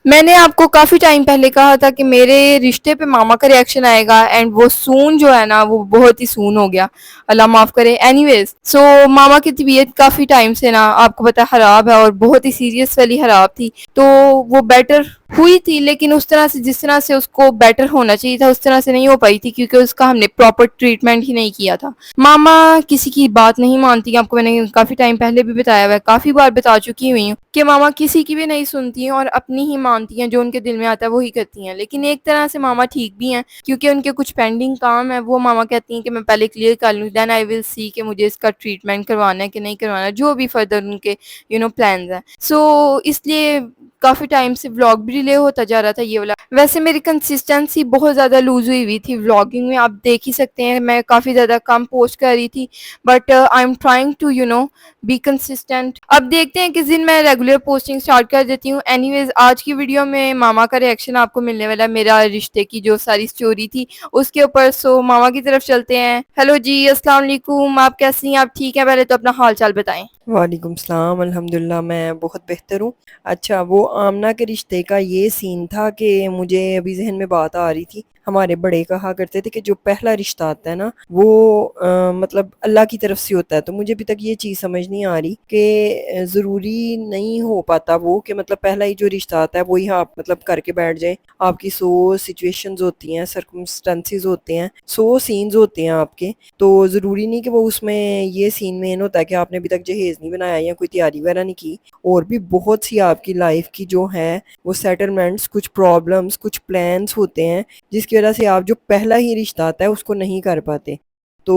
میں نے آپ کو کافی ٹائم پہلے کہا تھا کہ میرے رشتے پہ ماما کا ریئیکشن آئے گا، اینڈ وہ سون جو ہے نا وہ بہت ہی سون ہو گیا، اللہ معاف کرے۔ اینی ویز سو ماما کی طبیعت کافی ٹائم سے نا آپ کو پتا خراب ہے، اور بہت ہی سیریس والی خراب تھی، تو وہ بیٹر ہوئی تھی، لیکن اس طرح سے جس طرح سے اس کو بیٹر ہونا چاہیے تھا اس طرح سے نہیں ہو پائی تھی، کیونکہ اس کا ہم نے پراپر ٹریٹمنٹ ہی نہیں کیا تھا۔ ماما کسی کی بات نہیں مانتی، آپ کو میں نے کافی ٹائم پہلے بھی بتایا ہوا ہے، کافی بار بتا چکی ہوئی ہوں کہ ماما کسی کی بھی نہیں سنتی ہیں اور اپنی ہی مانتی ہیں، جو ان کے دل میں آتا ہے وہی کرتی ہیں۔ لیکن ایک طرح سے ماما ٹھیک بھی ہیں، کیونکہ ان کے کچھ پینڈنگ کام ہے، وہ ماما کہتی ہیں کہ میں پہلے کلیئر کر لوں، دین آئی ول سی کہ مجھے اس کا ٹریٹمنٹ کروانا ہے کہ نہیں کروانا ہے، جو بھی فردر ان کے پلانز ہیں۔ سو اس لیے کافی ٹائم سے ولاگ بھی ڈیلے ہوتا جا رہا تھا یہ والا۔ ویسے میری کنسسٹنسی بہت زیادہ لوز ہوئی تھی ولاگنگ میں، آپ دیکھ ہی سکتے ہیں میں کافی زیادہ کم پوسٹ کر رہی تھی، but I am trying to be consistent. اب دیکھتے ہیں کس دن میں ریگولر پوسٹنگ سٹارٹ کر دیتی ہوں۔ اینی ویز آج کی ویڈیو میں ماما کا ریئیکشن آپ کو ملنے والا ہے، میرا رشتے کی جو ساری سٹوری تھی اس کے اوپر۔ سو ماما کی طرف چلتے ہیں۔ ہیلو جی، السلام علیکم، آپ کیسی ہیں؟ آپ ٹھیک ہیں؟ پہلے تو اپنا حال چال بتائیں۔ وعلیکم السلام، الحمدللہ میں بہت بہتر ہوں۔ اچھا، وہ آمنہ کے رشتے کا یہ سین تھا کہ مجھے ابھی ذہن میں بات آ رہی تھی، ہمارے بڑے کہا کرتے تھے کہ جو پہلا رشتہ آتا ہے نا وہ مطلب اللہ کی طرف سے ہوتا ہے، تو مجھے ابھی تک یہ چیز سمجھ نہیں آ رہی کہ ضروری نہیں ہو پاتا وہ کہ مطلب پہلا ہی جو رشتہ آتا ہے وہی آپ مطلب کر کے بیٹھ جائیں۔ آپ کی 100 سچویشنز ہوتی ہیں، سرکمسٹنسز ہوتے ہیں، 100 سینز ہوتے ہیں آپ کے، تو ضروری نہیں کہ وہ اس میں یہ سین مین ہوتا ہے کہ آپ نے ابھی تک جہیز نہیں بنایا یا کوئی تیاری وغیرہ نہیں کی، اور بھی بہت سی آپ کی لائف کی جو ہے وہ سیٹلمنٹس، کچھ پرابلمس، کچھ پلانس ہوتے ہیں جس کی وجہ سے آپ جو پہلا ہی رشتہ آتا ہے اس کو نہیں کر پاتے۔ تو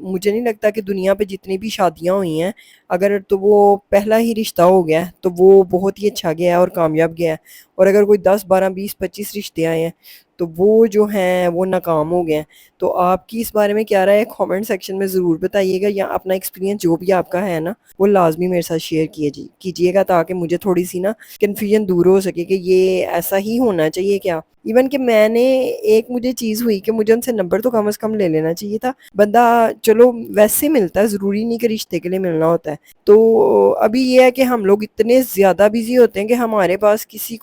مجھے نہیں لگتا کہ دنیا پہ جتنی بھی شادیاں ہوئی ہیں، اگر تو وہ پہلا ہی رشتہ ہو گیا ہے تو وہ بہت ہی اچھا گیا ہے اور کامیاب گیا ہے، اور اگر کوئی 10 12 20 25 رشتے آئے ہیں تو وہ جو ہیں وہ ناکام ہو گئے ہیں۔ تو آپ کی اس بارے میں کیا رائے ہے؟ کامنٹ سیکشن میں ضرور بتائیے گا، یا اپنا ایکسپیرینس جو بھی آپ کا ہے نا وہ لازمی میرے ساتھ شیئر کیجیے گا، تاکہ مجھے تھوڑی سی نا کنفیوژن دور ہو سکے کہ یہ ایسا ہی ہونا چاہیے کیا۔ ایون کہ میں نے ایک مجھے چیز ہوئی کہ مجھے ان سے نمبر تو کم از کم لے لینا چاہیے تھا، بندہ چلو ویسے ملتا ہے، ضروری نہیں کہ رشتے کے لیے ملنا ہوتا ہے۔ تو ابھی یہ ہے کہ ہم لوگ اتنے زیادہ بیزی ہوتے ہیں کہ ہمارے پاس کسی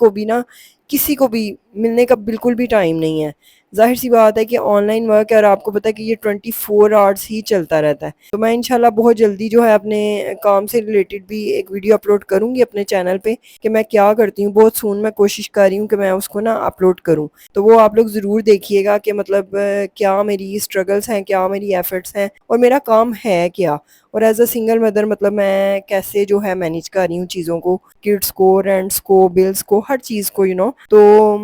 کو بھی ملنے کا بالکل بھی ٹائم نہیں ہے۔ ظاہر سی بات ہے کہ آن لائن ورک ہے، اور آپ کو پتا ہے کہ یہ 24 آورس ہی چلتا رہتا ہے۔ تو میں انشاءاللہ بہت جلدی جو ہے اپنے کام سے ریلیٹڈ بھی ایک ویڈیو اپلوڈ کروں گی اپنے چینل پہ کہ میں کیا کرتی ہوں، بہت سون میں کوشش کر رہی ہوں کہ میں اس کو نا اپلوڈ کروں، تو وہ آپ لوگ ضرور دیکھیے گا کہ مطلب کیا میری اسٹرگلس ہیں، کیا میری ایفرٹس ہیں، اور میرا کام ہے کیا، اور ایز اے سنگل مدر مطلب میں کیسے جو ہے مینیج کر رہی ہوں چیزوں کو، کڈس کو، رینٹس کو، بلز کو، ہر چیز کو تو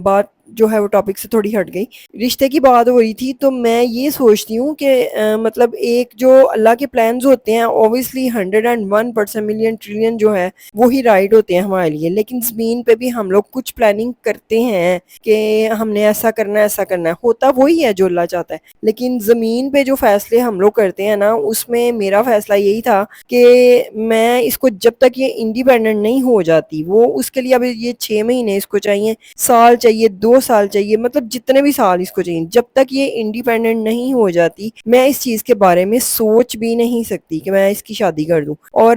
بات جو ہے وہ ٹاپک سے تھوڑی ہٹ گئی، رشتے کی بات ہو رہی تھی۔ تو میں یہ سوچتی ہوں کہ مطلب ایک جو اللہ کے پلانز ہوتے ہیں اوبویسلی 101% ٹریلین جو ہے وہی رائٹ ہوتے ہیں ہمارے لیے، لیکن زمین پہ بھی ہم لوگ کچھ پلاننگ کرتے ہیں کہ ہم نے ایسا کرنا ہے، ایسا کرنا ہے، ہوتا وہی ہے جو اللہ چاہتا ہے، لیکن زمین پہ جو فیصلے ہم لوگ کرتے ہیں نا اس میں میرا فیصلہ یہی تھا کہ میں اس کو جب تک یہ انڈیپینڈنٹ نہیں ہو جاتی، وہ اس کے لیے اب یہ 6 مہینے اس کو چاہیے، سال چاہیے، 2 سال چاہیے، مطلب جتنے بھی سال اس کو چاہیے، جب تک یہ انڈیپینڈنٹ نہیں ہو جاتی میں اس چیز کے بارے میں سوچ بھی نہیں سکتی کہ میں اس کی شادی کر دوں۔ اور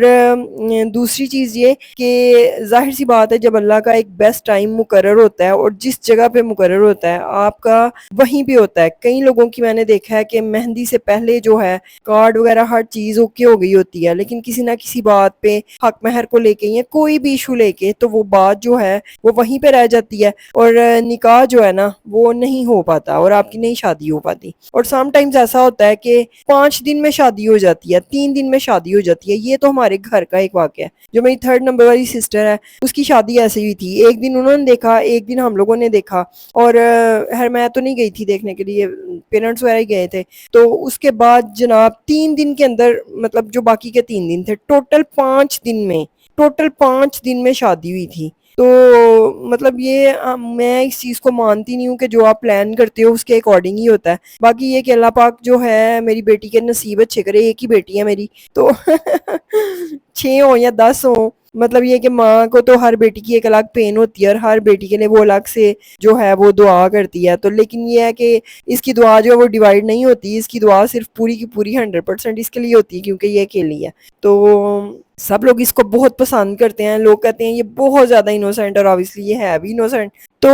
دوسری چیز یہ کہ ظاہر سی بات ہے جب اللہ کا ایک بیسٹ ٹائم مقرر ہوتا ہے اور جس جگہ پہ مقرر ہوتا ہے آپ کا وہیں پہ ہوتا ہے۔ کئی لوگوں کی میں نے دیکھا ہے کہ مہندی سے پہلے جو ہے کارڈ وغیرہ ہر چیز اوکے ہو گئی ہوتی ہے، لیکن کسی نہ کسی بات پہ حق مہر کو لے کے یا کوئی بھی ایشو لے کے تو وہ بات جو ہے وہ وہیں پہ رہ جاتی ہے، اور نکاح جو ہے نا وہ نہیں ہو پاتا اور آپ کی نئی شادی ہو پاتی۔ اور سم ٹائمز ایسا ہوتا ہے کہ 5 دن میں شادی ہو جاتی ہے، 3 دن میں شادی ہو جاتی ہے۔ یہ تو ہمارے گھر کا ایک واقعہ ہے، جو میری 3rd نمبر والی سسٹر ہے اس کی شادی ایسے ہوئی تھی، ایک دن انہوں نے دیکھا، ایک دن ہم لوگوں نے دیکھا، اور میں تو نہیں گئی تھی دیکھنے کے لیے، پیرنٹس وغیرہ ہی گئے تھے۔ تو اس کے بعد جناب 3 دن کے اندر مطلب جو باقی کے 3 دن تھے ٹوٹل 5 دن میں شادی ہوئی تھی۔ تو مطلب یہ میں اس چیز کو مانتی نہیں ہوں کہ جو آپ پلان کرتے ہو اس کے اکارڈنگ ہی ہوتا ہے۔ باقی یہ کہ اللہ پاک جو ہے میری بیٹی کے نصیب اچھے کرے، ایک ہی بیٹی ہے میری، تو 6 ہوں یا 10 ہوں، مطلب یہ کہ ماں کو تو ہر بیٹی کی ایک الگ پین ہوتی ہے اور ہر بیٹی کے لیے وہ الگ سے جو ہے وہ دعا کرتی ہے، تو لیکن یہ ہے کہ اس کی دعا جو ہے وہ ڈیوائیڈ نہیں ہوتی، اس کی دعا صرف پوری کی پوری 100% اس کے لیے ہوتی ہے کیونکہ یہ اکیلی ہے۔ تو سب لوگ اس کو بہت پسند کرتے ہیں. لوگ کہتے ہیں یہ بہت زیادہ انوسینٹ, اور obviously یہ ہے بھی انوسینٹ. تو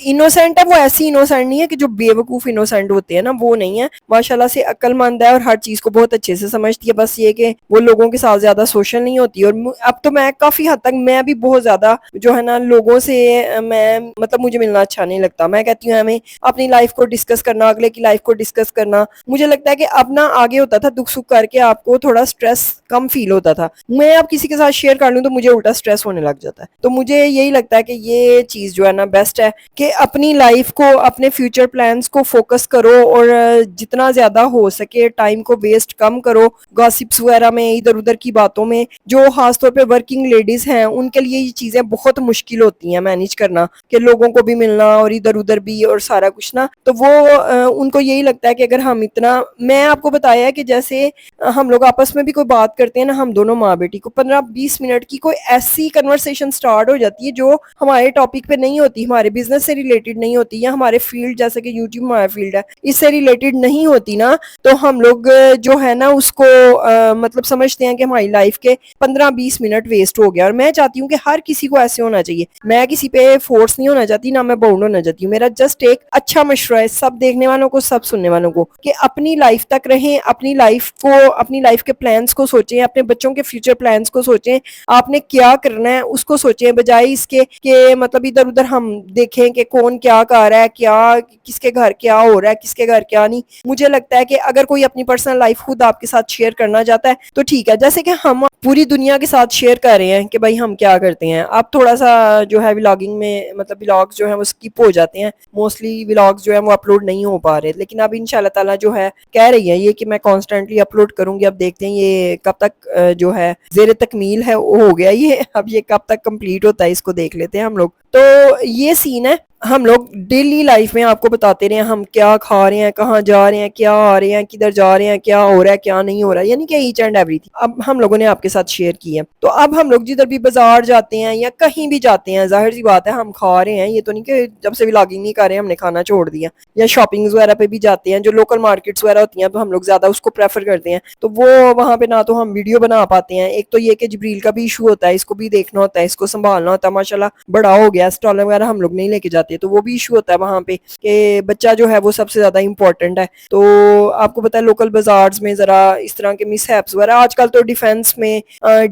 انوسینٹ ہے وہ ایسی انوسینٹ نہیں ہے کہ جو بے وقوف انوسینٹ ہوتے ہیں نا, وہ نہیں ہے. ماشاءاللہ سے عقل مند ہے اور ہر چیز کو بہت اچھے سے سمجھتی ہے. بس یہ کہ وہ لوگوں کے ساتھ زیادہ سوشل نہیں ہوتی. اور اب تو میں کافی حد تک میں بھی بہت زیادہ جو ہے نا لوگوں سے میں مطلب مجھے ملنا اچھا نہیں لگتا. میں کہتی ہوں ہمیں اپنی لائف کو ڈسکس کرنا, اگلے کی لائف کو ڈسکس کرنا, مجھے لگتا ہے کہ اب نا آگے ہوتا تھا دکھ سکھ کر کے آپ کو تھوڑا سٹریس کم فیل ہوتا تھا. میں اب کسی کے ساتھ شیئر کر لوں تو مجھے الٹا سٹریس ہونے لگ جاتا ہے. تو مجھے یہی لگتا ہے کہ یہ چیز جو ہے نا بیسٹ ہے کہ اپنی لائف کو, اپنے فیوچر پلانز کو فوکس کرو, اور جتنا زیادہ ہو سکے ٹائم کو ویسٹ کم کرو گاسپس وغیرہ میں, ادھر ادھر کی باتوں میں. جو خاص طور پہ ورکنگ لیڈیز ہیں ان کے لیے یہ چیزیں بہت مشکل ہوتی ہیں مینیج کرنا, کہ لوگوں کو بھی ملنا اور ادھر ادھر بھی اور سارا کچھ نا. تو وہ ان کو یہی لگتا ہے کہ اگر ہم اتنا, میں آپ کو بتایا ہے کہ جیسے ہم لوگ آپس میں بھی کوئی بات کرتے ہیں نا, ہم دونوں ماں بیٹی کو 15-20 منٹ کی کوئی ایسی کنورسیشن سٹارٹ ہو جاتی ہے جو ہمارے ٹاپک پہ نہیں ہوتی, ہمارے بزنس سے ریلیٹڈ نہیں ہوتی, یا ہمارے فیلڈ جیسے کہ یوٹیوب ہمارا فیلڈ ہے اس سے ریلیٹڈ نہیں ہوتی نا, تو ہم لوگ جو ہے نا اس کو مطلب سمجھتے ہیں کہ ہماری لائف کے 15-20 منٹ ویسٹ ہو گیا. اور میں چاہتی ہوں کہ ہر کسی کو ایسے ہونا چاہیے. میں کسی پہ فورس نہیں ہونا چاہتی, نہ میں باؤنڈ ہونا چاہتی ہوں. میرا جسٹ ایک اچھا مشورہ ہے سب دیکھنے والوں کو, سب سننے والوں کو, کہ اپنی لائف تک رہیں, اپنی لائف کو, اپنی لائف کے پلانس کو سوچیں, اپنے بچوں کے فیوچر پلانس کو سوچیں, آپ نے کیا کرنا ہے اس کو سوچیں, بجائے اس کے کہ مطلب ادھر ادھر ہم دیکھیں کہ کون کیا کر رہا ہے, کیا کس کے گھر کیا ہو رہا ہے, کس کے گھر کیا نہیں. مجھے لگتا ہے کہ اگر کوئی اپنی پرسنل لائف خود آپ کے ساتھ شیئر کرنا چاہتا ہے تو ٹھیک ہے, جیسے کہ ہم پوری دنیا کے ساتھ شیئر کر رہے ہیں کہ بھائی ہم کیا کرتے ہیں. اب تھوڑا سا جو ہے ولاگنگ میں مطلب ولاگز جو ہیں وہ اسکپ ہو جاتے ہیں, موسٹلی ولاگز جو ہیں وہ اپلوڈ نہیں ہو پا رہے, لیکن اب انشاءاللہ تعالیٰ جو ہے کہہ رہی ہے یہ کہ میں کانسٹنٹلی اپلوڈ کروں گی. اب دیکھتے ہیں یہ کب تک جو ہے زیر تکمیل ہے, وہ ہو گیا یہ, اب یہ کب تک کمپلیٹ ہوتا ہے اس کو دیکھ لیتے ہیں ہم لوگ. تو یہ سین ہے. ہم لوگ ڈیلی لائف میں آپ کو بتاتے رہے ہیں ہم کیا کھا رہے ہیں, کہاں جا رہے ہیں, کیا آ رہے ہیں, کدھر جا رہے ہیں, کیا ہو رہا ہے, کیا نہیں ہو رہا ہے, یعنی کہ ایچ اینڈ ایوری تھنگ اب ہم لوگوں نے آپ کے ساتھ شیئر کی ہے. تو اب ہم لوگ جدھر بھی بازار جاتے ہیں یا کہیں بھی جاتے ہیں, ظاہر سی بات ہے ہم کھا رہے ہیں, یہ تو نہیں کہ جب سے ولاگنگ نہیں کر رہے ہیں ہم نے کھانا چھوڑ دیا. یا شاپنگز وغیرہ پہ بھی جاتے ہیں, جو لوکل مارکیٹس وغیرہ ہوتی ہیں تو ہم لوگ زیادہ اس کو پریفر کرتے ہیں. تو وہ وہاں پہ نہ تو ہم ویڈیو بنا پاتے ہیں, ایک تو یہ کہ جبریل کا بھی ایشو ہوتا ہے, اس کو بھی دیکھنا ہوتا ہے, اس کو سنبھالنا ہوتا ہے. ماشاءاللہ بڑا ہو گیا, اسٹالر وغیرہ ہم لوگ نہیں لے کے جاتے, تو وہ بھی ایشو ہوتا ہے وہاں پہ کہ بچہ جو ہے وہ سب سے زیادہ امپورٹنٹ ہے. تو آپ کو پتا ہے لوکل بازارز میں ذرا اس طرح کے مس ہیپس وغیرہ, آج کل تو ڈیفینس میں,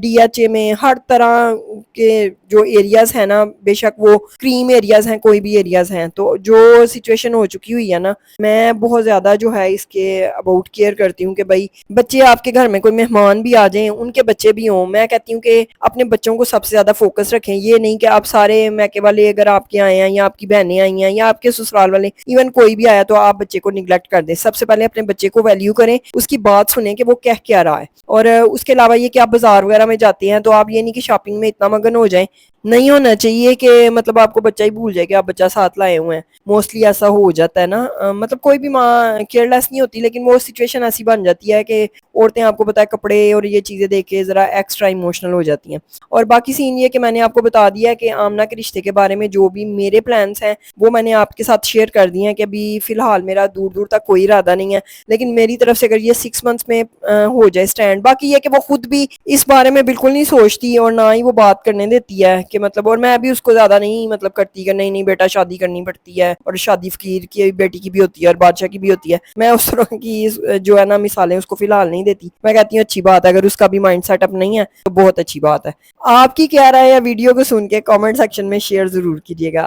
ڈی ایچ اے میں, ہر طرح کے جو ایریاز ہیں نا, بے شک وہ کریم ایریاز ہیں, کوئی بھی ایریاز ہیں, تو جو سچویشن ہو چکی ہوئی ہے نا, میں بہت زیادہ جو ہے اس کے اباؤٹ کیئر کرتی ہوں کہ بھائی بچے آپ کے گھر میں کوئی مہمان بھی آ جائیں, ان کے بچے بھی ہوں, میں کہتی ہوں کہ اپنے بچوں کو سب سے زیادہ فوکس رکھیں. یہ نہیں کہ آپ سارے میکے والے اگر آپ کے آئے ہیں, یا آپ کی بہنیں آئی ہیں, یا آپ کے سسرال والے, ایون کوئی بھی آیا تو آپ بچے کو نگلیکٹ کر دیں. سب سے پہلے اپنے بچے کو ویلیو کریں, اس کی بات سنیں کہ وہ کہہ کیا رہا ہے. اور اس کے علاوہ یہ کہ آپ بازار وغیرہ میں جاتے ہیں تو آپ یہ نہیں کہ شاپنگ میں اتنا مگن ہو جائیں, نہیں ہونا چاہیے کہ مطلب آپ کو بچہ ہی بھول جائے کہ آپ بچہ ساتھ لائے ہوئے ہیں. موسٹلی ایسا ہو جاتا ہے نا, مطلب کوئی بھی ماں کیئر لیس نہیں ہوتی, لیکن وہ سچویشن ایسی بن جاتی ہے کہ عورتیں آپ کو پتا ہے کپڑے اور یہ چیزیں دیکھ کے ذرا ایکسٹرا ایموشنل ہو جاتی ہیں. اور باقی سین یہ کہ میں نے آپ کو بتا دیا ہے کہ آمنہ کے رشتے کے بارے میں جو بھی میرے پلانس ہیں وہ میں نے آپ کے ساتھ شیئر کر دیے ہیں, کہ ابھی فی الحال میرا دور دور تک کوئی ارادہ نہیں ہے, لیکن میری طرف سے اگر یہ 6 منتھس میں ہو جائے اسٹینڈ. باقی یہ کہ وہ خود بھی اس بارے میں بالکل نہیں سوچتی اور نہ ہی وہ بات کرنے دیتی ہے کہ مطلب, اور میں بھی اس کو زیادہ نہیں مطلب کرتی کہ نہیں بیٹا شادی کرنی پڑتی ہے, اور شادی فقیر کی بیٹی کی بھی ہوتی ہے اور بادشاہ کی بھی ہوتی ہے. میں اس طرح کی جو ہے نا مثالیں اس کو فی الحال نہیں دیتی. میں کہتی ہوں اچھی بات ہے, اگر اس کا بھی مائنڈ سیٹ اپ نہیں ہے تو بہت اچھی بات ہے. آپ کی کیا رائے ہے ویڈیو کو سن کے کامنٹ سیکشن میں شیئر ضرور کیجیے گا.